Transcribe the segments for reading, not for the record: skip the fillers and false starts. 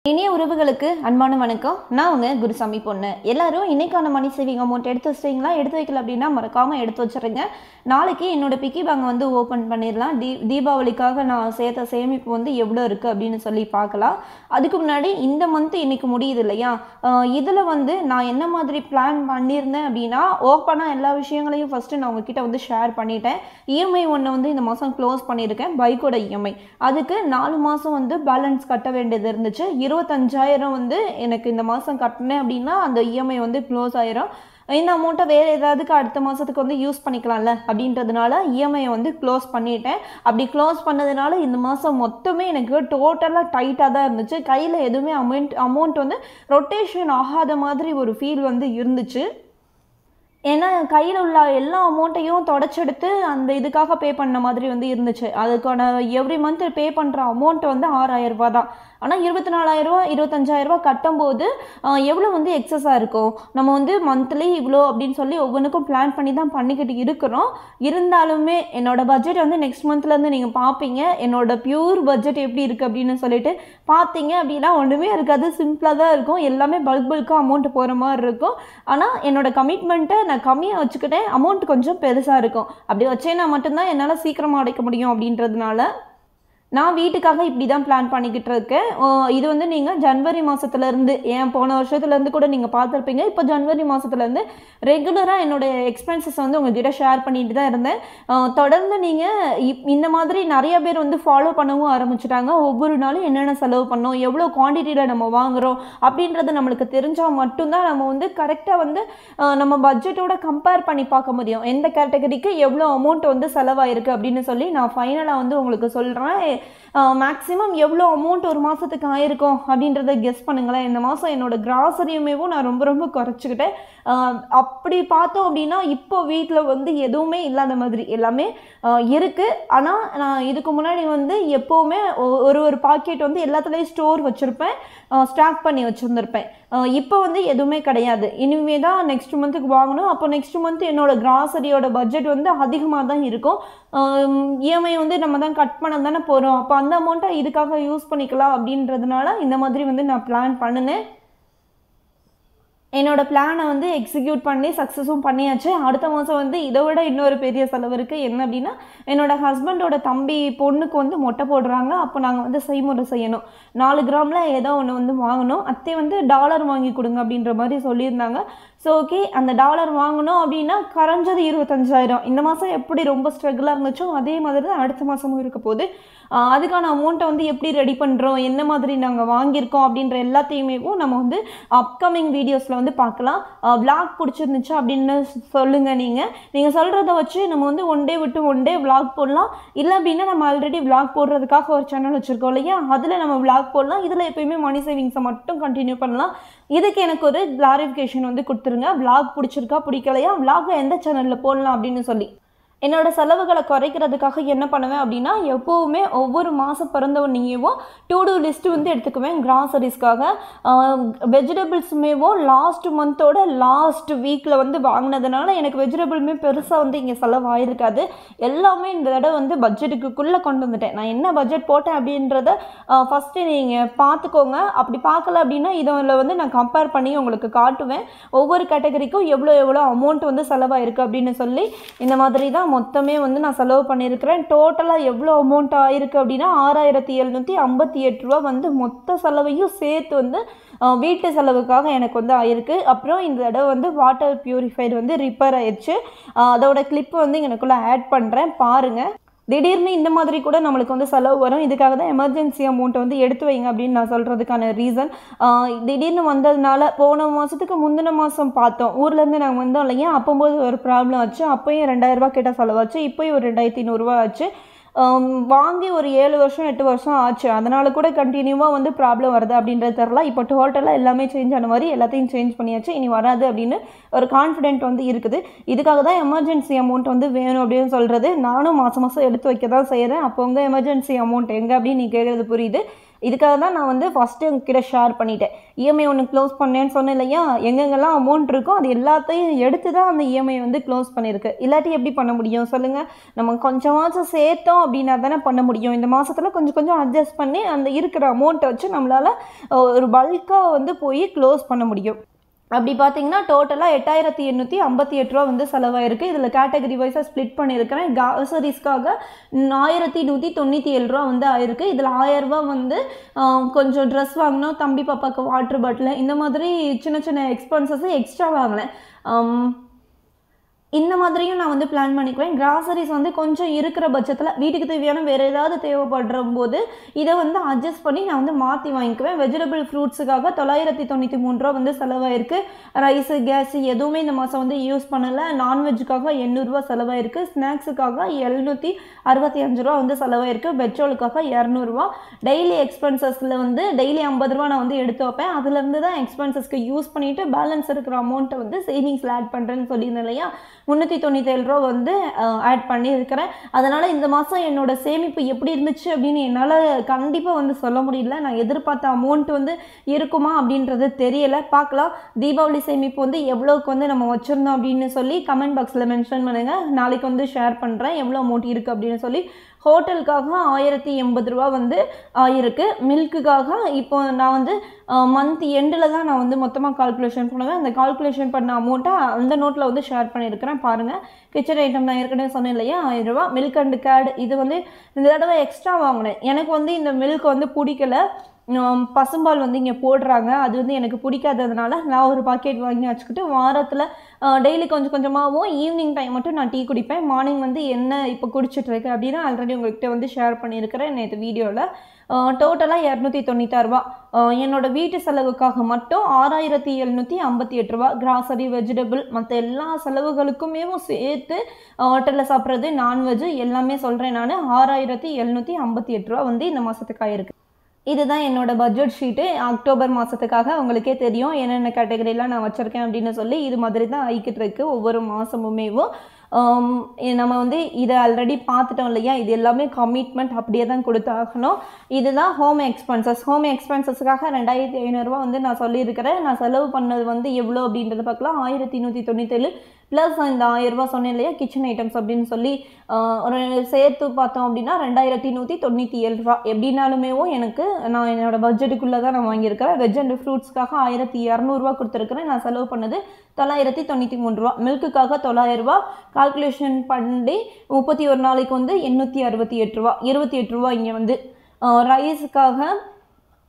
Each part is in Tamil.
இனிய உறவுகளுக்கு அன்பான வணக்கம். நான் உங்க குருசாமி பொண்ணு. எல்லாரும் இன்னைக்கான மணி சேவிங் அமௌண்ட் எடுத்து வச்சிட்டீங்களா? எடுத்து வைக்கல அப்படின்னா மறக்காம எடுத்து வச்சிருங்க. நாளைக்கு என்னோட பிக்கி பேங்க் வந்து ஓப்பன் பண்ணிடலாம். தீபாவளிக்காக நான் சேர்த்த சேமிப்பு வந்து எவ்வளோ இருக்குது அப்படின்னு சொல்லி பார்க்கலாம். அதுக்கு முன்னாடி இந்த மந்த் இன்னைக்கு முடியுது இல்லையா? இதில் வந்து நான் என்ன மாதிரி பிளான் பண்ணியிருந்தேன் அப்படின்னா, ஓப்பனாக எல்லா விஷயங்களையும் ஃபஸ்ட்டு நான் உங்ககிட்ட வந்து ஷேர் பண்ணிட்டேன். இஎம்ஐ ஒன்று வந்து இந்த மாதம் க்ளோஸ் பண்ணியிருக்கேன், பைக்கோட இஎம்ஐ. அதுக்கு 4 மாதம் வந்து பேலன்ஸ் கட்ட வேண்டியது இருந்துச்சு. 25,000 வந்து எனக்கு இந்த மாதம் கட்டினேன் அப்படின்னா அந்த இஎம்ஐ வந்து க்ளோஸ் ஆயிரும். இந்த அமௌண்ட்டை வேறு ஏதாவதுக்கு அடுத்த மாதத்துக்கு வந்து யூஸ் பண்ணிக்கலாம்ல அப்படின்றதுனால இஎம்ஐயை வந்து க்ளோஸ் பண்ணிட்டேன். அப்படி க்ளோஸ் பண்ணதுனால இந்த மாதம் மொத்தமே எனக்கு டோட்டலாக டைட்டாக தான் இருந்துச்சு. கையில் எதுவுமே அமௌண்ட் வந்து ரொட்டேஷன் ஆகாத மாதிரி ஒரு ஃபீல் வந்து இருந்துச்சு. ஏன்னா கையில் உள்ள எல்லா அமௌண்ட்டையும் தொடச்செடுத்து அந்த இதுக்காக பே பண்ண மாதிரி வந்து இருந்துச்சு. அதுக்கான எவ்ரி மந்த் பே பண்ணுற அமௌண்ட் வந்து 6,000 ரூபா தான். ஆனால் 24,000 25,000 கட்டும்போது எவ்வளோ வந்து எக்ஸஸாக இருக்கும். நம்ம வந்து மந்த்லி இவ்வளோ அப்படின்னு சொல்லி ஒவ்வொன்றுக்கும் பிளான் பண்ணி தான் பண்ணிக்கிட்டு இருக்கிறோம். இருந்தாலுமே என்னோடய பட்ஜெட் வந்து நெக்ஸ்ட் மந்த்லேருந்து நீங்கள் பார்ப்பீங்க. என்னோடய பியூர் பட்ஜெட் எப்படி இருக்குது அப்படின்னு சொல்லிட்டு பார்த்தீங்க அப்படின்னா ஒன்றுமே இருக்காது, சிம்பிளாக தான் இருக்கும். எல்லாமே பல்காக அமௌண்ட் போகிற மாதிரி இருக்கும். ஆனால் என்னோடய கமிட்மெண்ட்டை நான் கம்மியாக வச்சுக்கிட்டேன், அமௌண்ட் கொஞ்சம் பெருசாக இருக்கும். அப்படி வச்சேன்னா மட்டும்தான் என்னால் சீக்கிரமாக அடைக்க முடியும் அப்படின்றதுனால நான் வீட்டுக்காக இப்படி தான் பிளான் பண்ணிக்கிட்டு இருக்கேன். இது வந்து நீங்கள் ஜனவரி மாதத்துலேருந்து, ஏன் போன வருஷத்துலேருந்து கூட நீங்கள் பார்த்துருப்பீங்க. இப்போ ஜனவரி மாதத்துலேருந்து ரெகுலராக என்னுடைய எக்ஸ்பென்சஸ் வந்து உங்கள்கிட்ட ஷேர் பண்ணிட்டு தான் இருந்தேன். தொடர்ந்து நீங்கள் இந்த மாதிரி நிறைய பேர் வந்து ஃபாலோ பண்ணவும் ஆரம்பிச்சிட்டாங்க. ஒவ்வொரு நாளும் என்னென்ன செலவு பண்ணோம், எவ்வளோ குவான்டிட்டியில் நம்ம வாங்குகிறோம் அப்படின்றது நம்மளுக்கு தெரிஞ்சால் மட்டும்தான் நம்ம வந்து கரெக்டாக வந்து நம்ம பட்ஜெட்டோட கம்பேர் பண்ணி பார்க்க முடியும். எந்த கேட்டகரிக்கு எவ்வளோ அமௌண்ட் வந்து செலவாயிருக்கு அப்படின்னு சொல்லி நான் ஃபைனலாக வந்து உங்களுக்கு சொல்கிறேன். மேக்ஸிமம் எவ்வளோ அமௌண்ட் ஒரு மாதத்துக்கு ஆயிருக்கும் அப்படின்றத கெஸ் பண்ணுங்களேன். இந்த மாதம் என்னோடய கிராசரியுமேவும் நான் ரொம்ப குறைச்சிக்கிட்டேன். அப்படி பார்த்தோம் அப்படின்னா இப்போ வீட்டில் வந்து எதுவுமே இல்லாத மாதிரி எல்லாமே இருக்குது. ஆனால் நான் இதுக்கு முன்னாடி வந்து எப்போவுமே ஒரு பாக்கெட் வந்து எல்லாத்துலேயும் ஸ்டோர் வச்சுருப்பேன், ஸ்டாக் பண்ணி வச்சுருந்துருப்பேன். இப்போ வந்து எதுவுமே கிடையாது. இனிமே தான் நெக்ஸ்ட் மந்த்துக்கு வாங்கணும். அப்போ நெக்ஸ்ட் மந்த் என்னோடய கிராசரியோட பட்ஜெட் வந்து அதிகமாக தான் இருக்கும். இஎம்ஐ வந்து நம்ம தான் கட் பண்ண தானே போகிறோம். அப்போ அந்த அமௌண்ட்டை இதுக்காக யூஸ் பண்ணிக்கலாம் அப்படின்றதுனால இந்த மாதிரி வந்து நான் பிளான் பண்ணினேன். என்னோடய பிளானை வந்து எக்ஸிக்யூட் பண்ணி சக்ஸஸும் பண்ணியாச்சு. அடுத்த மாதம் வந்து இதை விட இன்னொரு பெரிய செலவு இருக்குது. என்ன அப்படின்னா, என்னோடய ஹஸ்பண்டோட தம்பி பொண்ணுக்கு வந்து மொட்டை போடுறாங்க. அப்போ நாங்கள் வந்து செய்முறை செய்யணும். 4 கிராமில் ஏதோ ஒன்று வந்து வாங்கணும். அத்தை வந்து டாலர் வாங்கி கொடுங்க அப்படின்ற மாதிரி சொல்லியிருந்தாங்க. ஸோ ஓகே, அந்த டாலர் வாங்கணும் அப்படின்னா கரைஞ்சது 25,000. இந்த மாதம் எப்படி ரொம்ப ஸ்ட்ரகிளாக இருந்துச்சோ அதே மாதிரி தான் அடுத்த மாதமும் இருக்க போகுது. அதுக்கான அமௌண்ட்டை வந்து எப்படி ரெடி பண்ணுறோம், என்ன மாதிரி நாங்கள் வாங்கியிருக்கோம் அப்படின்ற எல்லாத்தையுமே நம்ம வந்து அப்கமிங் வீடியோஸில் வந்து பார்க்கலாம். விளாக் பிடிச்சிருந்துச்சு அப்படின்னு சொல்லுங்கள். நீங்கள் சொல்கிறத வச்சு நம்ம வந்து ஒன் டே விட்டு ஒன் டே விளாக் போடலாம். இல்லை அப்படின்னா நம்ம ஆல்ரெடி விளாக் போடுறதுக்காக ஒரு சேனல் வச்சுருக்கோம் இல்லையா, அதில் நம்ம விளாக் போடலாம். இதில் எப்பயுமே மணி சேவிங்ஸை மட்டும் கண்டினியூ பண்ணலாம். இதுக்கு எனக்கு ஒரு கிளாரிஃபிகேஷன் வந்து கொடுத்துருங்க. விளாக் பிடிச்சிருக்கா பிடிக்கலையா, விளாகை எந்த சேனலில் போடலாம் அப்படின்னு சொல்லி. என்னோட செலவுகளை குறைக்கிறதுக்காக என்ன பண்ணுவேன் அப்படின்னா, எப்போவுமே ஒவ்வொரு மாதம் பிறந்தவனையும் டூ டூ லிஸ்ட்டு வந்து எடுத்துக்குவேன். கிராசரிஸ்க்காக வெஜிடபிள்ஸுமேவும் லாஸ்ட் மந்தோட லாஸ்ட் வீக்கில் வந்து வாங்கினதுனால எனக்கு வெஜிடபிளுமே பெருசாக வந்து இங்கே செலவாயிருக்காது. எல்லாமே இந்த தடவை வந்து பட்ஜெட்டுக்குள்ளே கொண்டு வந்துட்டேன். நான் என்ன பட்ஜெட் போட்டேன் அப்படின்றத ஃபஸ்ட்டு நீங்கள் பார்த்துக்கோங்க. அப்படி பார்க்கல அப்படின்னா இதில் வந்து நான் கம்பேர் பண்ணி உங்களுக்கு காட்டுவேன். ஒவ்வொரு கேட்டகரிக்கும் எவ்வளோ அமௌண்ட் வந்து செலவாயிருக்கு அப்படின்னு சொல்லி. இந்த மாதிரி தான் மொத்தமே வந்து நான் செலவு பண்ணியிருக்கிறேன். டோட்டலாக எவ்வளோ அமௌண்ட் ஆயிருக்கு அப்படின்னா 6,758 ரூபா வந்து மொத்த செலவையும் சேர்த்து வந்து வீட்டு செலவுக்காக எனக்கு வந்து ஆயிருக்கு. அப்புறம் இந்த தடவை வந்து வாட்டர் பியூரிஃபையர் வந்து ரிப்பேர் ஆயிடுச்சு. அதோட கிளிப்பு வந்து எனக்குள்ளே ஆட் பண்ணுறேன், பாருங்கள். திடீர்னு இந்த மாதிரி கூட நம்மளுக்கு வந்து செலவு வரும். இதுக்காக தான் எமர்ஜென்சி அமௌண்ட்டை வந்து எடுத்து வைங்க அப்படின்னு நான் சொல்கிறதுக்கான ரீசன். திடீர்னு வந்ததுனால போன மாதத்துக்கு முந்தின மாதம் பார்த்தோம், ஊர்லேருந்து நாங்கள் வந்தோம் இல்லையா, அப்போது ஒரு ப்ராப்ளம் ஆச்சு. அப்போயும் 2,000 கிட்ட செலவாச்சு. இப்போயும் ஒரு 2,500 ஆச்சு. வாங்கி ஒரு 7 வருஷம் 8 வருஷம் ஆச்சு. அதனால் கூட கண்டினியூவாக வந்து ப்ராப்ளம் வருது அப்படின்றது தெரில. இப்போ டோட்டலாக எல்லாமே சேஞ்ச் ஆன மாதிரி எல்லாத்தையும் சேஞ்ச் பண்ணியாச்சு. இனி வராது அப்படின்னு ஒரு கான்ஃபிடென்ட் வந்து இருக்குது. இதுக்காக தான் எமர்ஜென்சி அமௌண்ட் வந்து வேணும் அப்படின்னு சொல்கிறது. நானும் மாதம் எடுத்து வைக்க தான் செய்கிறேன். அப்போ உங்கள் எமர்ஜென்சி அமௌண்ட் எங்கே அப்படின்னு நீ கேட்குறது புரியுது. இதுக்காக தான் நான் வந்து ஃபஸ்ட்டு உங்ககிட்ட ஷேர் பண்ணிட்டேன். இஎம்ஐ ஒன்று க்ளோஸ் பண்ணேன்னு சொன்னேன் இல்லையா, எங்கெங்கெல்லாம் அமௌண்ட் இருக்கோ அது எல்லாத்தையும் எடுத்து தான் அந்த இஎம்ஐ வந்து க்ளோஸ் பண்ணியிருக்கு. இல்லாட்டி எப்படி பண்ண முடியும் சொல்லுங்கள்? நம்ம கொஞ்சமாச்சும் சேர்த்தோம் அப்படின்னா தானே பண்ண முடியும். இந்த மாதத்தில் கொஞ்சம் கொஞ்சம் அட்ஜஸ்ட் பண்ணி அந்த இருக்கிற அமௌண்ட்டை வச்சு நம்மளால் ஒரு பல்காக வந்து போய் க்ளோஸ் பண்ண முடியும். அப்படி பார்த்தீங்கன்னா டோட்டலாக 8858 ரூபா வந்து செலவாயிருக்கு. இதில் கேட்டகரி வைஸாக ஸ்ப்ளிட் பண்ணியிருக்கிறேன். கிராசரிஸ்க்காக 1197 ரூபா வந்து ஆயிருக்கு. இதில் 1000 ரூபா வந்து கொஞ்சம் ட்ரெஸ் வாங்கினோம், தம்பி பாப்பாவுக்கு வாட்டர் பாட்டில், இந்த மாதிரி சின்ன சின்ன எக்ஸ்பென்சஸ் எக்ஸ்ட்ரா வாங்கினேன். இந்த மாதிரியும் நான் வந்து பிளான் பண்ணிக்குவேன். கிராசரிஸ் வந்து கொஞ்சம் இருக்கிற பட்சத்தில் வீட்டுக்கு தேவையான வேறு ஏதாவது தேவைப்படுற போது இதை வந்து அட்ஜஸ்ட் பண்ணி நான் வந்து மாற்றி வாங்கிக்குவேன். வெஜிடபிள் ஃப்ரூட்ஸுக்காக 993 ரூபா வந்து செலவாயிருக்கு. ரைஸு கேஸு எதுவுமே இந்த மாதம் வந்து யூஸ் பண்ணலை. நான்வெஜ்ஜுக்காக 800 ரூபா செலவாயிருக்கு. ஸ்நாக்ஸுக்காக 765 ரூபா வந்து செலவாயிருக்கு. பெட்ரோலுக்காக 200 ரூபா. டெய்லி எக்ஸ்பென்சஸில் வந்து டெய்லி 50 ரூபா நான் வந்து எடுத்து வைப்பேன். அதுலேருந்து தான் எக்ஸ்பென்சஸ்க்கு யூஸ் பண்ணிவிட்டு பேலன்ஸ் இருக்கிற அமௌண்ட்டை வந்து சேவிங்ஸில் ஆட் பண்ணுறேன்னு சொல்லியிருந்தேன் இல்லையா, 397 ரூபா வந்து ஆட் பண்ணியிருக்கிறேன். அதனால் இந்த மாதம் என்னோடய சேமிப்பு எப்படி இருந்துச்சு அப்படின்னு என்னால் கண்டிப்பாக வந்து சொல்ல முடியல. நான் எதிர்பார்த்த அமௌண்ட் வந்து இருக்குமா அப்படின்றது தெரியலை. பார்க்கலாம். தீபாவளி சேமிப்பு வந்து எவ்வளோக்கு வந்து நம்ம வச்சுருந்தோம் அப்படின்னு சொல்லி கமெண்ட் பாக்ஸில் மென்ஷன் பண்ணுங்கள். நாளைக்கு வந்து ஷேர் பண்ணுறேன் எவ்வளோ அமௌண்ட் இருக்குது அப்படின்னு சொல்லி. ஹோட்டலுக்காக 1080 ரூபா வந்து ஆயிருக்கு. மில்க்குக்காக இப்போ நான் வந்து மந்த் எண்டில் தான் நான் வந்து மொத்தமாக கால்குலேஷன் பண்ணுவேன். அந்த கால்குலேஷன் பண்ண அமௌண்ட்டை அந்த நோட்டில் வந்து ஷேர் பண்ணியிருக்கிறேன் பாருங்கள். கிச்சன் ஐட்டம் நான் ஏற்கனவே சொன்னேன் இல்லையா, 1000 ரூபா. மில்க் அண்ட் கேட் இது வந்து இந்த தடவை எக்ஸ்ட்ரா வாங்கினேன். எனக்கு வந்து இந்த மில்க் வந்து பிடிக்கல. பசும்பால் வந்து இங்கே போடுறாங்க, அது வந்து எனக்கு பிடிக்காததுனால நான் ஒரு பாக்கெட் வாங்கி வச்சுக்கிட்டு வாரத்தில் டெய்லி கொஞ்சம் கொஞ்சமாகவும் ஈவினிங் டைம் மட்டும் நான் டீ குடிப்பேன். மார்னிங் வந்து என்ன இப்போ குடிச்சிட்ருக்கேன் அப்படின்னா ஆல்ரெடி உங்கள்கிட்ட வந்து ஷேர் பண்ணியிருக்கிறேன் நேற்று வீடியோவில். டோட்டலாக 296 ரூபா. என்னோடய வீட்டு செலவுக்காக மட்டும் 6758 ரூபா. கிராசரி, வெஜிடபிள், மற்ற எல்லா செலவுகளுக்குமே சேர்த்து ஹோட்டலில் சாப்பிட்றது, நான்வெஜ்ஜு எல்லாமே சொல்கிறேன் நான், 6758 ரூபா வந்து இந்த மாதத்துக்கு ஆயிருக்கு. இதுதான் என்னோடய பட்ஜெட் ஷீட்டு அக்டோபர் மாதத்துக்காக. உங்களுக்கே தெரியும் என்னென்ன கேட்டகரியெலாம் நான் வச்சுருக்கேன் அப்படின்னு சொல்லி. இது மாதிரி தான் ஆகிக்கிட்டு இருக்குது ஒவ்வொரு மாதமுமேவும். நம்ம வந்து இதை ஆல்ரெடி பார்த்துட்டோம் இல்லையா, இது எல்லாமே கமிட்மெண்ட் அப்படியே தான் கொடுத்தாகணும். இதுதான் ஹோம் எக்ஸ்பென்சஸ். ஹோம் எக்ஸ்பென்சஸ்க்காக 2500 ரூபா வந்து நான் சொல்லியிருக்கிறேன். நான் செலவு பண்ணது வந்து எவ்வளோ அப்படின்றத பார்க்கலாம். 1197 ப்ளஸ் இந்த 1000 ரூபா சொன்னேன் இல்லையா கிச்சன் ஐட்டம்ஸ் அப்படின்னு சொல்லி ஒரு சேர்த்து பார்த்தோம் அப்படின்னா 2197 ரூபா. எப்படின்னாலுமேவும் எனக்கு நான் என்னோடய பட்ஜெட்டுக்குள்ளே தான் நான் வாங்கியிருக்கிறேன். வெஜ் அண்ட் ஃப்ரூட்ஸ்க்காக 1200 ரூபா கொடுத்துருக்குறேன். நான் செலவு பண்ணது 993 ரூபா. மில்க்குக்காக 900 ரூபா கால்குலேஷன் பண்ணி 31 நாளைக்கு வந்து 868 ரூபா. 28 ரூபா இங்கே வந்து. ரைஸுக்காக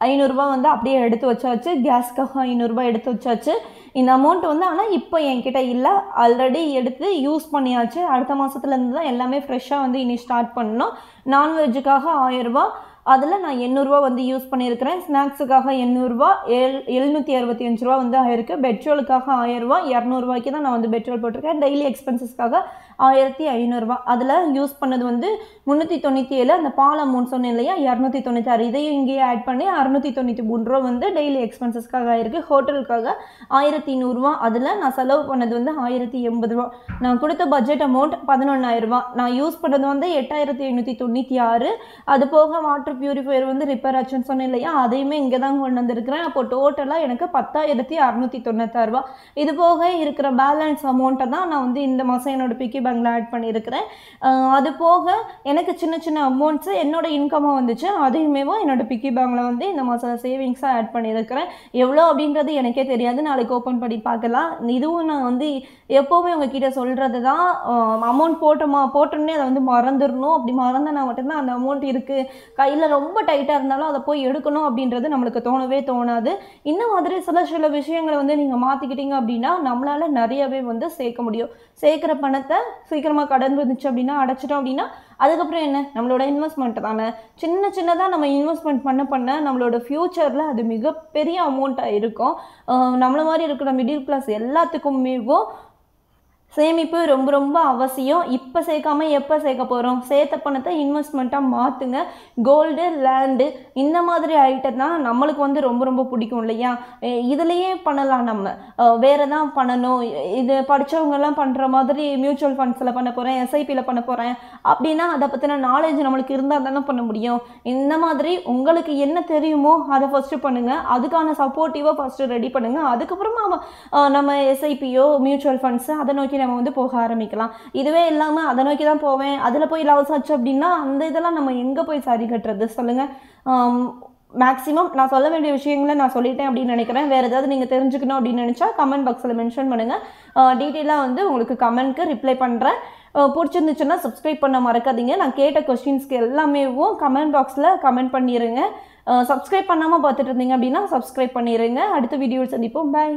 500 ரூபா வந்து அப்படியே எடுத்து வச்சாச்சு. கேஸ்க்காக 500 ரூபா எடுத்து வச்சாச்சு. இந்த அமௌண்ட் வந்து ஆனால் இப்போ என்கிட்ட இல்லை, ஆல்ரெடி எடுத்து யூஸ் பண்ணியாச்சு. அடுத்த மாதத்துலேருந்து தான் எல்லாமே ஃப்ரெஷ்ஷாக வந்து இனி ஸ்டார்ட் பண்ணணும். நான்வெஜ்ஜுக்காக 1000 ரூபா, அதில் நான் 800 ரூபா வந்து யூஸ் பண்ணியிருக்கிறேன். ஸ்நாக்ஸுக்காக 800 ரூபா, 765 ரூபா வந்து ஆயிருக்கு. பெட்ரோலுக்காக 1000 ரூபா, 200 ரூபாய்க்கு தான் நான் வந்து பெட்ரோல் போட்டிருக்கேன். டெய்லி எக்ஸ்பென்சஸ்க்காக 1500 ரூபா. அதில் யூஸ் பண்ணது வந்து 397. அந்த பால் அமௌண்ட் சொன்னேன் இல்லையா 296, இதையும் இங்கேயே ஆட் பண்ணி 693 ரூபா வந்து டெய்லி எக்ஸ்பென்சஸ்க்காக ஆயிருக்கு. ஹோட்டலுக்காக 1100 ரூபா. அதில் நான் செலவு பண்ணது வந்து 1080 ரூபா. நான் கொடுத்த பட்ஜெட் அமௌண்ட் 11000 ரூபா. நான் யூஸ் பண்ணது வந்து 8596. அது போக வாட்டர் பியூரிஃபையர் வந்து ரிப்பேர் ஆச்சுன்னு சொன்னேன் இல்லையா, அதையுமே இங்கே தான் கொண்டு வந்திருக்கிறேன். அப்போ டோட்டலாக எனக்கு 10696 ரூபா. இது போக இருக்கிற பேலன்ஸ் அமௌண்ட்டை தான் நான் வந்து இந்த மாதம் என்னோடய பிக்கி பேங்கில் ஆட் பண்ணியிருக்கிறேன். அது போக எனக்கு சின்ன சின்ன அமௌண்ட்ஸு என்னோடய இன்கமாக வந்துச்சு, அதையுமே என்னோடய பிக்கி பேங்கில் வந்து இந்த மாதம் சேவிங்ஸாக ஆட் பண்ணியிருக்கிறேன். எவ்வளோ அப்படின்றது எனக்கே தெரியாது, நாளைக்கு ஓப்பன் பண்ணி பார்க்கலாம். இதுவும் நான் வந்து எப்போவுமே உங்ககிட்ட சொல்கிறது தான், அமௌண்ட் போட்டோன்னே அதை வந்து மறந்துடணும். அப்படி மறந்தனா மட்டும்தான் அந்த அமௌண்ட் இருக்குது கையில் ரொம்ப டைட்டாக இருந்தாலும் அதை போய் எடுக்கணும் அப்படின்றது நம்மளுக்கு தோணவே தோணாது. இந்த மாதிரி சில விஷயங்களை வந்து நீங்கள் மாற்றிக்கிட்டீங்க அப்படின்னா நம்மளால் நிறையவே வந்து சேர்க்க முடியும். சேர்க்குற பணத்தை சீக்கிரமாக கடன் வந்துச்சு அப்படின்னா அடைச்சிட்டோம் அப்படின்னா அதுக்கப்புறம் என்ன, நம்மளோட இன்வெஸ்ட்மெண்ட் தானே. சின்னதாக நம்ம இன்வெஸ்ட்மெண்ட் பண்ண நம்மளோட ஃப்யூச்சரில் அது மிகப்பெரிய அமௌண்ட்டாக இருக்கும். நம்மள மாதிரி இருக்கிற மிடில் கிளாஸ் எல்லாத்துக்குமேவும் சேமிப்பு ரொம்ப ரொம்ப அவசியம். இப்போ சேர்க்காம எப்போ சேர்க்க போகிறோம்? சேர்த்த பணத்தை இன்வெஸ்ட்மெண்ட்டாக மாற்றுங்க. கோல்டு, லேண்டு இந்த மாதிரி ஐட்டம் தான் நம்மளுக்கு வந்து ரொம்ப ரொம்ப பிடிக்கும் இல்லையா? இதுலேயே பண்ணலாம் நம்ம. வேறு எதாவது பண்ணணும், இது படித்தவங்கெல்லாம் பண்ணுற மாதிரி மியூச்சுவல் ஃபண்ட்ஸில் பண்ண போகிறேன், எஸ்ஐபியில் பண்ண போகிறேன் அப்படின்னா அதை பற்றின நாலேஜ் நம்மளுக்கு இருந்தால் தானே பண்ண முடியும். இந்த மாதிரி உங்களுக்கு என்ன தெரியுமோ அதை ஃபஸ்ட்டு பண்ணுங்கள். அதுக்கான சப்போர்ட்டிவாக ஃபஸ்ட்டு ரெடி பண்ணுங்கள். அதுக்கப்புறமா நம்ம எஸ்ஐபியோ மியூச்சுவல் ஃபண்ட்ஸு அதை நோக்கி நம்ம வந்து போக ஆரம்பிக்கலாம். இதுவே இல்லாமல் அதை நோக்கி தான் போவேன், அதில் போய் லாஸ் ஆச்சு அப்படின்னா அந்த இதெல்லாம் நம்ம எங்கே போய் சரி கட்டுறது சொல்லுங்கள்? மேக்ஸிமம் நான் சொல்ல வேண்டிய விஷயங்களை நான் சொல்லிட்டேன் அப்படின்னு நினைக்கிறேன். வேறு ஏதாவது நீங்கள் தெரிஞ்சுக்கணும் அப்படின்னு நினச்சா கமெண்ட் பாக்ஸில் மென்ஷன் பண்ணுங்கள். டீட்டெயிலாக வந்து உங்களுக்கு கமெண்ட்க்கு ரிப்ளை பண்ணுறேன். பிடிச்சிருந்துச்சுன்னா சப்ஸ்கிரைப் பண்ண மறக்காதீங்க. நான் கேட்ட கொஸ்டின்ஸ்க்கு எல்லாமேவும் கமெண்ட் பாக்ஸில் கமெண்ட் பண்ணிடுங்க. சப்ஸ்கிரைப் பண்ணாமல் பார்த்துட்டு இருந்தீங்க அப்படின்னா சப்ஸ்கிரைப் பண்ணிடுங்க. அடுத்த வீடியோவில் சந்திப்போம். பாய்.